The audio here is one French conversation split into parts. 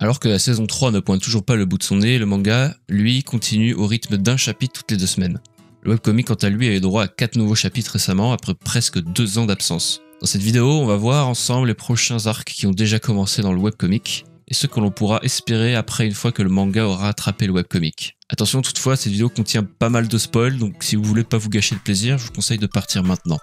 Alors que la saison 3 ne pointe toujours pas le bout de son nez, le manga, lui, continue au rythme d'un chapitre toutes les 2 semaines. Le webcomic, quant à lui, a eu droit à 4 nouveaux chapitres récemment, après presque 2 ans d'absence. Dans cette vidéo, on va voir ensemble les prochains arcs qui ont déjà commencé dans le webcomic, et ceux que l'on pourra espérer après une fois que le manga aura attrapé le webcomic. Attention toutefois, cette vidéo contient pas mal de spoils, donc si vous voulez pas vous gâcher le plaisir, je vous conseille de partir maintenant.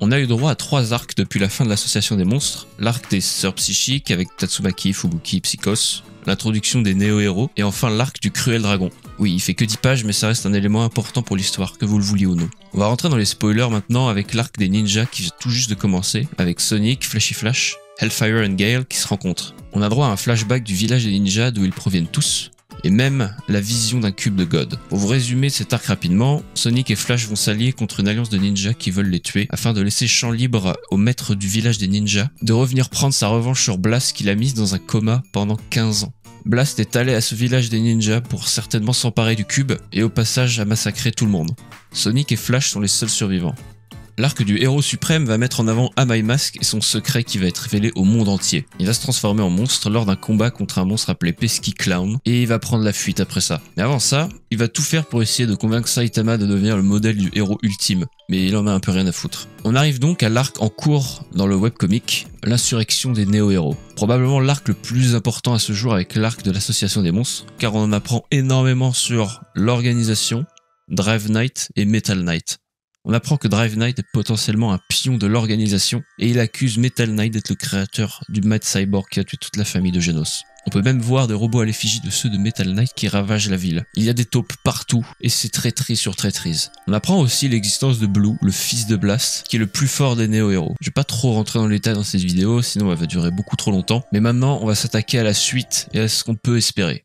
On a eu droit à 3 arcs depuis la fin de l'association des monstres, l'arc des sœurs psychiques avec Tatsumaki, Fubuki, Psychos, l'introduction des néo-héros, et enfin l'arc du cruel dragon. Oui, il fait que 10 pages, mais ça reste un élément important pour l'histoire, que vous le vouliez ou non. On va rentrer dans les spoilers maintenant avec l'arc des ninjas qui vient tout juste de commencer, avec Sonic, Flashy Flash, Hellfire et Gale qui se rencontrent. On a droit à un flashback du village des ninjas d'où ils proviennent tous, et même la vision d'un cube de God. Pour vous résumer cet arc rapidement, Sonic et Flash vont s'allier contre une alliance de ninjas qui veulent les tuer afin de laisser champ libre au maître du village des ninjas de revenir prendre sa revanche sur Blast qu'il a mise dans un coma pendant 15 ans. Blast est allé à ce village des ninjas pour certainement s'emparer du cube et au passage à massacrer tout le monde. Sonic et Flash sont les seuls survivants. L'arc du héros suprême va mettre en avant Amai Mask et son secret qui va être révélé au monde entier. Il va se transformer en monstre lors d'un combat contre un monstre appelé Pesky Clown et il va prendre la fuite après ça. Mais avant ça, il va tout faire pour essayer de convaincre Saitama de devenir le modèle du héros ultime. Mais il en a un peu rien à foutre. On arrive donc à l'arc en cours dans le webcomic, l'insurrection des néo-héros. Probablement l'arc le plus important à ce jour avec l'arc de l'association des monstres, car on en apprend énormément sur l'organisation, Drive Knight et Metal Knight. On apprend que Drive Knight est potentiellement un pion de l'organisation et il accuse Metal Knight d'être le créateur du Mad Cyborg qui a tué toute la famille de Genos. On peut même voir des robots à l'effigie de ceux de Metal Knight qui ravagent la ville. Il y a des taupes partout et c'est traîtrise sur traîtrise. On apprend aussi l'existence de Blue, le fils de Blast, qui est le plus fort des néo-héros. Je vais pas trop rentrer dans les détails dans cette vidéo, sinon elle va durer beaucoup trop longtemps. Mais maintenant, on va s'attaquer à la suite et à ce qu'on peut espérer.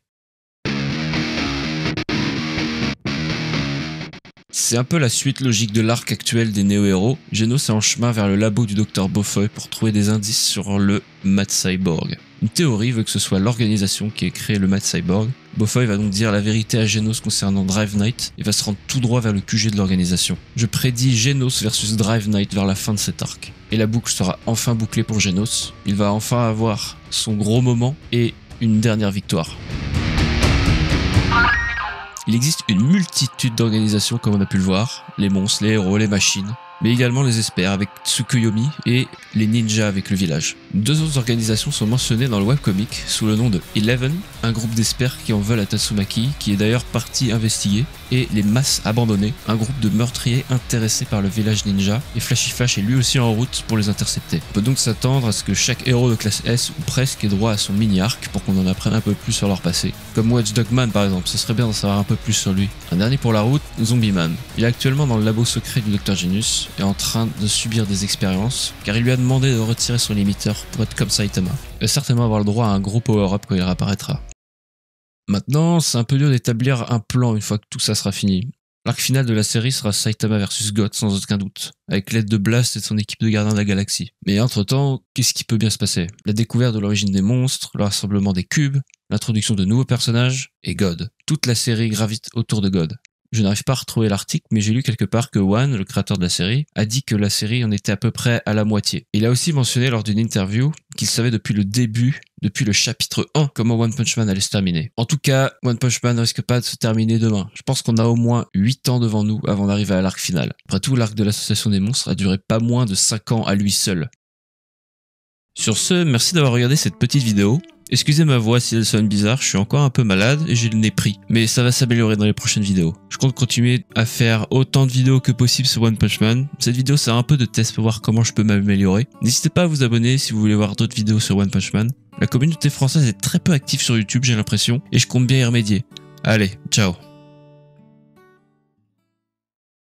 C'est un peu la suite logique de l'arc actuel des néo-héros. Genos est en chemin vers le labo du Dr Beaufeuille pour trouver des indices sur le Mad Cyborg. Une théorie veut que ce soit l'organisation qui ait créé le Mad Cyborg. Beaufeuille va donc dire la vérité à Genos concernant Drive Knight et va se rendre tout droit vers le QG de l'organisation. Je prédis Genos versus Drive Knight vers la fin de cet arc. Et la boucle sera enfin bouclée pour Genos. Il va enfin avoir son gros moment et une dernière victoire. Il existe une multitude d'organisations comme on a pu le voir, les monstres, les héros, les machines, mais également les experts avec Tsukuyomi et les ninjas avec le village. 2 autres organisations sont mentionnées dans le webcomic sous le nom de Eleven, un groupe d'experts qui en veulent à Tatsumaki, qui est d'ailleurs parti investiguer, et les Masses Abandonnées, un groupe de meurtriers intéressés par le village ninja, et Flashy Flash est lui aussi en route pour les intercepter. On peut donc s'attendre à ce que chaque héros de classe S ou presque ait droit à son mini-arc pour qu'on en apprenne un peu plus sur leur passé. Comme Watchdog Man par exemple, ce serait bien d'en savoir un peu plus sur lui. Un dernier pour la route, Zombie Man. Il est actuellement dans le labo secret du Dr Genius, et en train de subir des expériences, car il lui a demandé de retirer son limiteur pour être comme Saitama. Il va certainement avoir le droit à un gros power-up quand il réapparaîtra. Maintenant, c'est un peu dur d'établir un plan une fois que tout ça sera fini. L'arc final de la série sera Saitama versus God sans aucun doute, avec l'aide de Blast et de son équipe de gardiens de la galaxie. Mais entre-temps, qu'est-ce qui peut bien se passer? La découverte de l'origine des monstres, le rassemblement des cubes, l'introduction de nouveaux personnages, et God. Toute la série gravite autour de God. Je n'arrive pas à retrouver l'article, mais j'ai lu quelque part que One, le créateur de la série, a dit que la série en était à peu près à la moitié. Il a aussi mentionné lors d'une interview qu'il savait depuis le début, depuis le chapitre 1, comment One Punch Man allait se terminer. En tout cas, One Punch Man ne risque pas de se terminer demain. Je pense qu'on a au moins 8 ans devant nous avant d'arriver à l'arc final. Après tout, l'arc de l'association des monstres a duré pas moins de 5 ans à lui seul. Sur ce, merci d'avoir regardé cette petite vidéo. Excusez ma voix si elle sonne bizarre, je suis encore un peu malade et j'ai le nez pris. Mais ça va s'améliorer dans les prochaines vidéos. Je compte continuer à faire autant de vidéos que possible sur One Punch Man. Cette vidéo c'est un peu de test pour voir comment je peux m'améliorer. N'hésitez pas à vous abonner si vous voulez voir d'autres vidéos sur One Punch Man. La communauté française est très peu active sur YouTube j'ai l'impression et je compte bien y remédier. Allez, ciao.